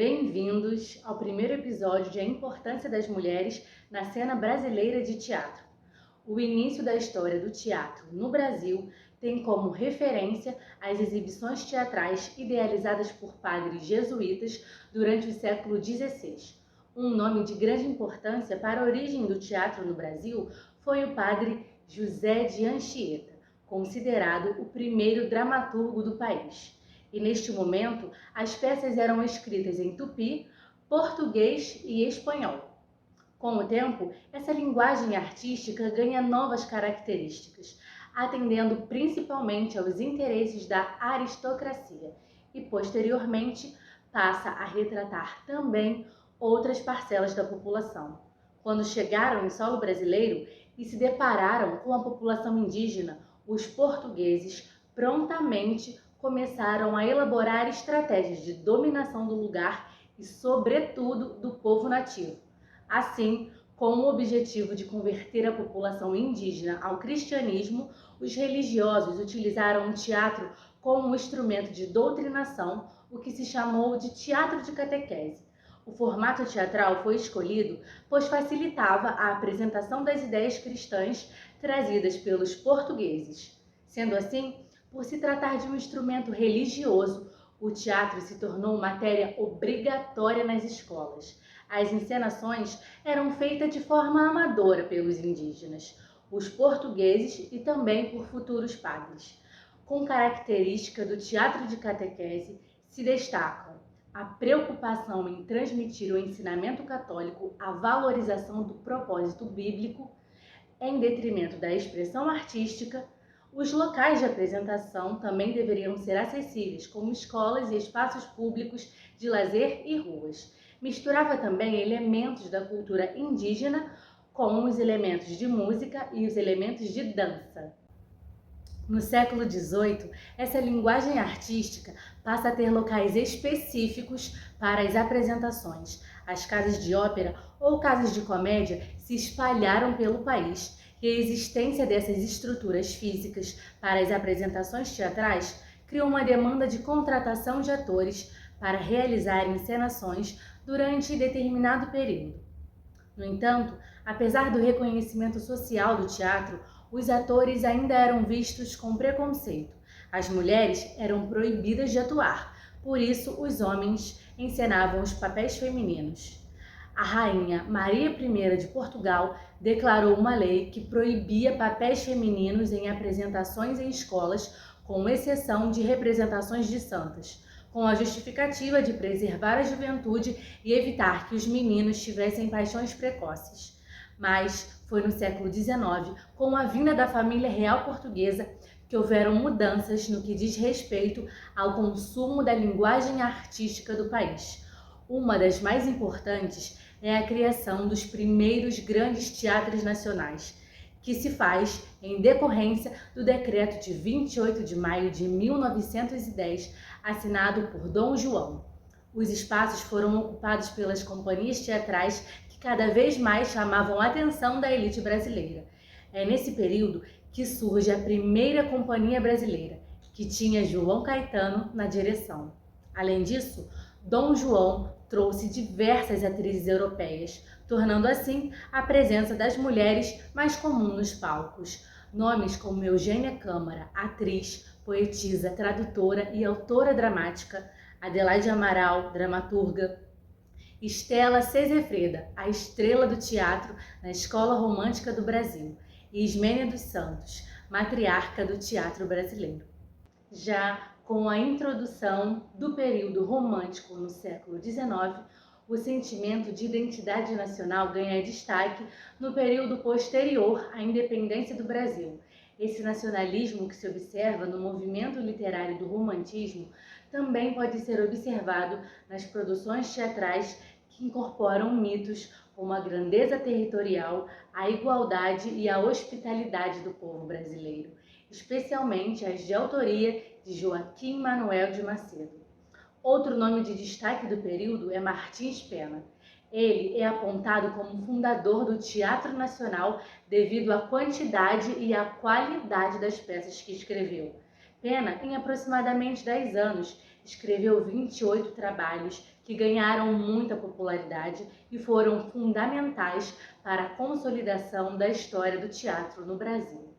Bem-vindos ao primeiro episódio de A Importância das Mulheres na Cena Brasileira de Teatro. O início da história do teatro no Brasil tem como referência as exibições teatrais idealizadas por padres jesuítas durante o século XVI. Um nome de grande importância para a origem do teatro no Brasil foi o padre José de Anchieta, considerado o primeiro dramaturgo do país. E neste momento, as peças eram escritas em tupi, português e espanhol. Com o tempo, essa linguagem artística ganha novas características, atendendo principalmente aos interesses da aristocracia e, posteriormente, passa a retratar também outras parcelas da população. Quando chegaram em solo brasileiro e se depararam com a população indígena, os portugueses prontamente começaram a elaborar estratégias de dominação do lugar e, sobretudo, do povo nativo. Assim, com o objetivo de converter a população indígena ao cristianismo, os religiosos utilizaram o teatro como instrumento de doutrinação, o que se chamou de teatro de catequese. O formato teatral foi escolhido pois facilitava a apresentação das ideias cristãs trazidas pelos portugueses. Sendo assim, por se tratar de um instrumento religioso, o teatro se tornou matéria obrigatória nas escolas. As encenações eram feitas de forma amadora pelos indígenas, os portugueses e também por futuros padres. Com característica do teatro de catequese, se destacam a preocupação em transmitir o ensinamento católico, a valorização do propósito bíblico, em detrimento da expressão artística. Os locais de apresentação também deveriam ser acessíveis, como escolas e espaços públicos de lazer e ruas. Misturava também elementos da cultura indígena com os elementos de música e os elementos de dança. No século XVIII, essa linguagem artística passa a ter locais específicos para as apresentações. As casas de ópera ou casas de comédia se espalharam pelo país, e a existência dessas estruturas físicas para as apresentações teatrais criou uma demanda de contratação de atores para realizar encenações durante determinado período. No entanto, apesar do reconhecimento social do teatro, os atores ainda eram vistos com preconceito. As mulheres eram proibidas de atuar, por isso os homens encenavam os papéis femininos. A rainha Maria I de Portugal declarou uma lei que proibia papéis femininos em apresentações em escolas, com exceção de representações de santas, com a justificativa de preservar a juventude e evitar que os meninos tivessem paixões precoces. Mas foi no século XIX, com a vinda da família real portuguesa, que houveram mudanças no que diz respeito ao consumo da linguagem artística do país. Uma das mais importantes é a criação dos primeiros grandes teatros nacionais, que se faz em decorrência do decreto de 28 de maio de 1910, assinado por Dom João. Os espaços foram ocupados pelas companhias teatrais que cada vez mais chamavam a atenção da elite brasileira. É nesse período que surge a primeira companhia brasileira, que tinha João Caetano na direção. Além disso, Dom João trouxe diversas atrizes europeias, tornando assim a presença das mulheres mais comum nos palcos. Nomes como Eugênia Câmara, atriz, poetisa, tradutora e autora dramática, Adelaide Amaral, dramaturga, Estela Sesefreda, a estrela do teatro na Escola Romântica do Brasil, e Ismênia dos Santos, matriarca do teatro brasileiro. Já com a introdução do período romântico no século XIX, o sentimento de identidade nacional ganha destaque no período posterior à independência do Brasil. Esse nacionalismo que se observa no movimento literário do romantismo também pode ser observado nas produções teatrais que incorporam mitos como a grandeza territorial, a igualdade e a hospitalidade do povo brasileiro, especialmente as de autoria de Joaquim Manuel de Macedo. Outro nome de destaque do período é Martins Pena. Ele é apontado como fundador do Teatro Nacional devido à quantidade e à qualidade das peças que escreveu. Pena, em aproximadamente 10 anos, Escreveu 28 trabalhos que ganharam muita popularidade e foram fundamentais para a consolidação da história do teatro no Brasil.